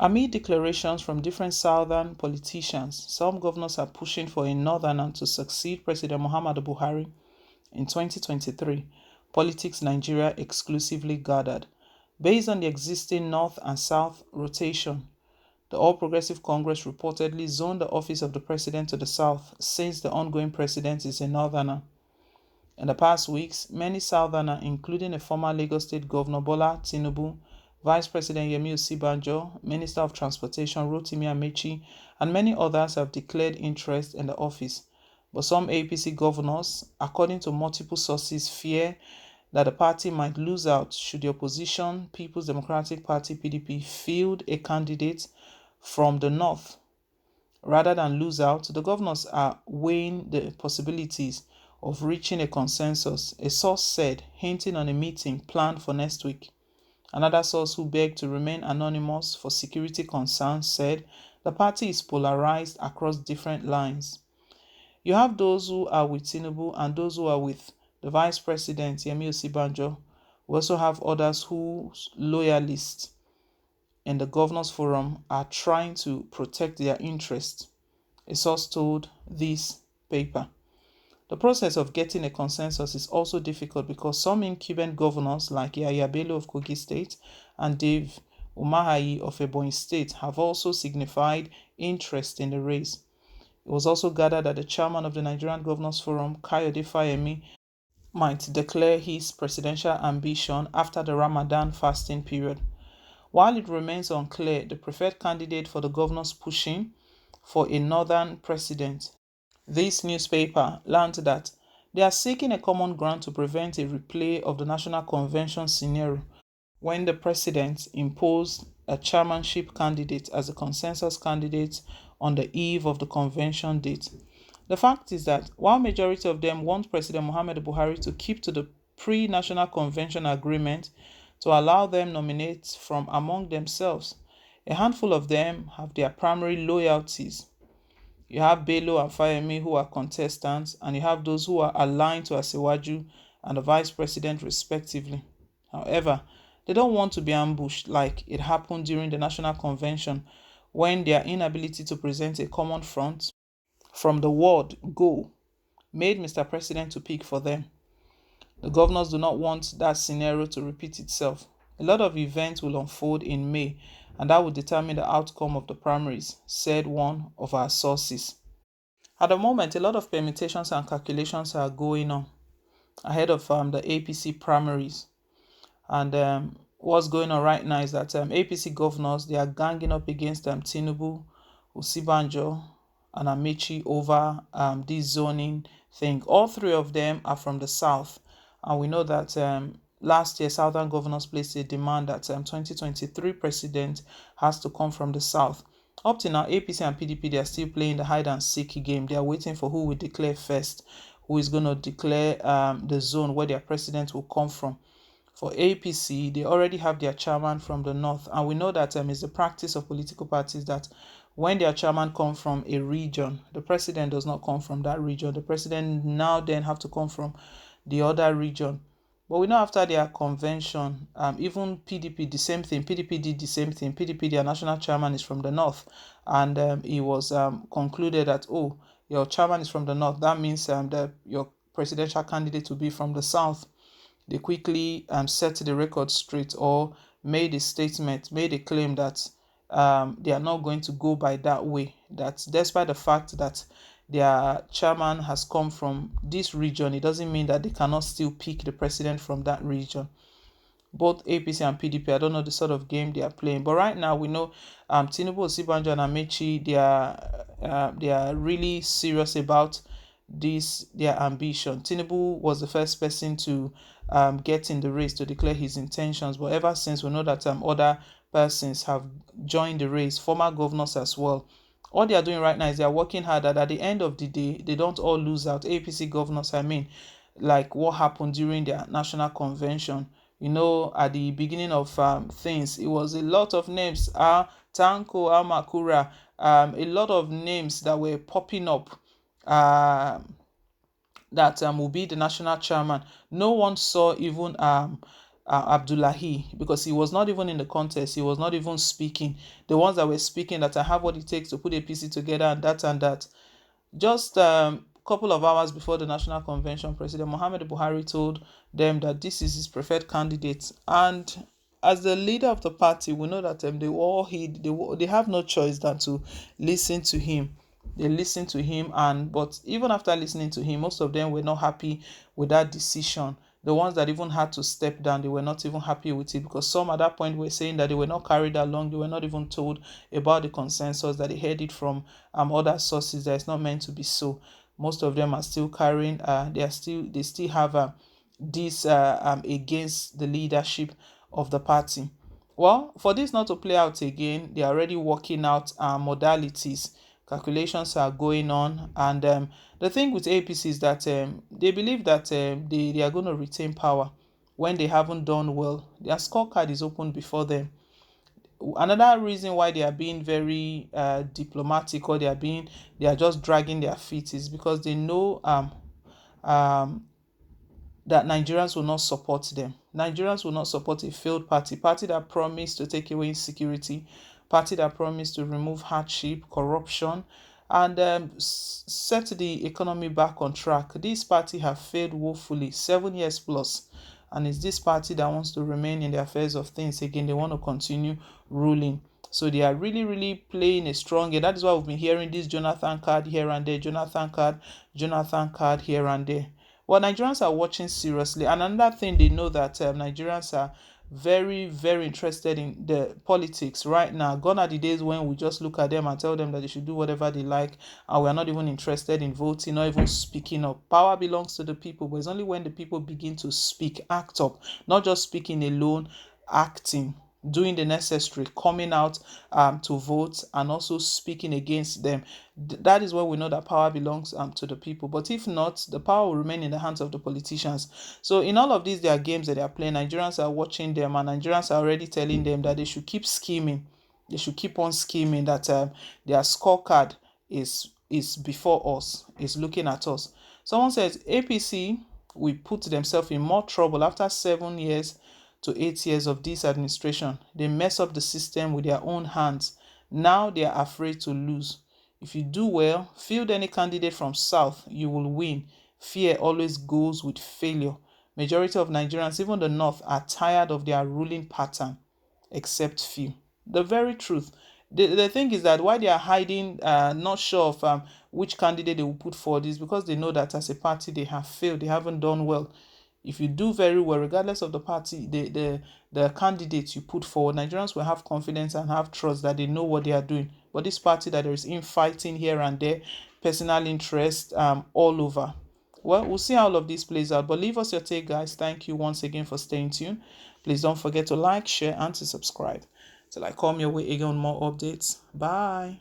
Amid declarations from different southern politicians, some governors are pushing for a northerner to succeed President Muhammadu Buhari in 2023. Politics Nigeria exclusively gathered. Based on the existing north and south rotation, the All Progressive Congress reportedly zoned the office of the president to the south since the ongoing president is a northerner. In the past weeks, many southerners, including a former Lagos State Governor Bola Tinubu, Vice President Yemi Osibanjo, Minister of Transportation Rotimi Amaechi, and many others have declared interest in the office. But some APC governors, according to multiple sources, fear that the party might lose out should the opposition People's Democratic Party (PDP) field a candidate from the north. Rather than lose out, the governors are weighing the possibilities of reaching a consensus, a source said, hinting on a meeting planned for next week. Another source, who begged to remain anonymous for security concerns, said the party is polarized across different lines. You have those who are with Tinubu and those who are with the Vice President Yemi Osibanjo. We also have others whose loyalists in the Governors Forum are trying to protect their interests, a source told this paper. The process of getting a consensus is also difficult because some incumbent governors like Yahaya Bello of Kogi State and Dave Umahi of Ebonyi State have also signified interest in the race. It was also gathered that the chairman of the Nigerian Governors Forum, Kayode Fayemi, might declare his presidential ambition after the Ramadan fasting period. While it remains unclear the preferred candidate for the governors pushing for a northern president, this newspaper learned that they are seeking a common ground to prevent a replay of the National Convention scenario when the president imposed a chairmanship candidate as a consensus candidate on the eve of the convention date. The fact is that while majority of them want President Muhammadu Buhari to keep to the pre-national convention agreement to allow them nominate from among themselves, a handful of them have their primary loyalties. You have Bello and Fayemi, who are contestants, and you have those who are aligned to Asiwaju and the vice president respectively. However, they don't want to be ambushed like it happened during the national convention when their inability to present a common front from the word go made Mr. President to pick for them. The governors do not want that scenario to repeat itself. A lot of events will unfold in May, and that will determine the outcome of the primaries, said one of our sources. At the moment, a lot of permutations and calculations are going on ahead of the APC primaries. And what's going on right now is that APC governors, they are ganging up against Tinubu, Osibanjo, and Amaechi over this zoning thing. All three of them are from the south, and we know that last year southern governors placed a demand that 2023 president has to come from the south. Up to now, APC and PDP, they are still playing the hide and seek game. They are waiting for who will declare first, who is going to declare the zone where their president will come from. For APC, they already have their chairman from the north, and we know that it's the practice of political parties that when their chairman comes from a region, the president does not come from that region. The president now then have to come from the other region. But we know after their convention, even PDP, the same thing. PDP did the same thing. PDP, their national chairman, is from the north, and it was concluded that, oh, your chairman is from the north. That means that your presidential candidate will be from the south. They quickly set the record straight, or made a statement, made a claim that they are not going to go by that way. That despite the fact that their chairman has come from this region, it doesn't mean that they cannot still pick the president from that region. Both APC and PDP, I don't know the sort of game they are playing, but right now we know Tinubu, Osibanjo, and Amaechi, they are really serious about this, their ambition. Tinubu was the first person to get in the race to declare his intentions, but ever since we know that other persons have joined the race, former governors as well. All they are doing right now is they are working hard that at the end of the day, they don't all lose out. APC governors, I mean, like what happened during their national convention. You know, at the beginning of things, it was a lot of names. Tanko, Amakura, a lot of names that were popping up that will be the national chairman. No one saw even Abdullahi, because he was not even in the contest. He was not even speaking. The ones that were speaking that I have what it takes to put APC together and that and that. Just a couple of hours before the national convention, President Muhammadu Buhari told them that this is his preferred candidate. And as the leader of the party, we know that they all they have no choice than to listen to him. They listened to him, but even after listening to him, most of them were not happy with that decision. The ones that even had to step down, they were not even happy with it, because some at that point were saying that they were not carried along, they were not even told about the consensus, that they heard it from other sources, that it's not meant to be so. Most of them are still carrying, they still have this against the leadership of the party. Well, for this not to play out again, they are already working out modalities. Calculations are going on, and the thing with APC is that they believe that they are going to retain power when they haven't done well. Their scorecard is open before them. Another reason why they are being very diplomatic, or they are just dragging their feet, is because they know um, that Nigerians will not support them. Nigerians will not support a failed party that promised to take away insecurity, party that promised to remove hardship, corruption, and set the economy back on track. This party have failed woefully, 7 years plus, and it's this party that wants to remain in the affairs of things again. They want to continue ruling. So they are really, really playing a strong game. That is why we've been hearing this Jonathan card here and there, Jonathan card here and there. Well, Nigerians are watching seriously. And another thing, they know that Nigerians are very, very interested in the politics right now. Gone are the days when we just look at them and tell them that they should do whatever they like, and we are not even interested in voting, not even speaking up. Power belongs to the people, but it's only when the people begin to speak, act up, not just speaking alone, acting, doing the necessary, coming out to vote, and also speaking against them. That is where we know that power belongs to the people. But if not, the power will remain in the hands of the politicians. So in all of these, there are games that they are playing. Nigerians are watching them, and Nigerians are already telling them that they should keep scheming. They should keep on scheming, that their scorecard is before us, is looking at us. Someone says APC will put themselves in more trouble after 7 years to 8 years of this administration. They mess up the system with their own hands. Now they are afraid to lose. If you do well, field any candidate from South, you will win. Fear always goes with failure. Majority of Nigerians, even the North, are tired of their ruling pattern, except few. The very truth. The thing is that why they are hiding, not sure of which candidate they will put forward, is because they know that as a party they have failed, they haven't done well. If you do very well, regardless of the party, the candidates you put forward, Nigerians will have confidence and have trust that they know what they are doing. But this party, that there is infighting here and there, personal interest all over. Well, we'll see how all of this plays out. But leave us your take, guys. Thank you once again for staying tuned. Please don't forget to like, share, and to subscribe. Till I come your way again on more updates. Bye.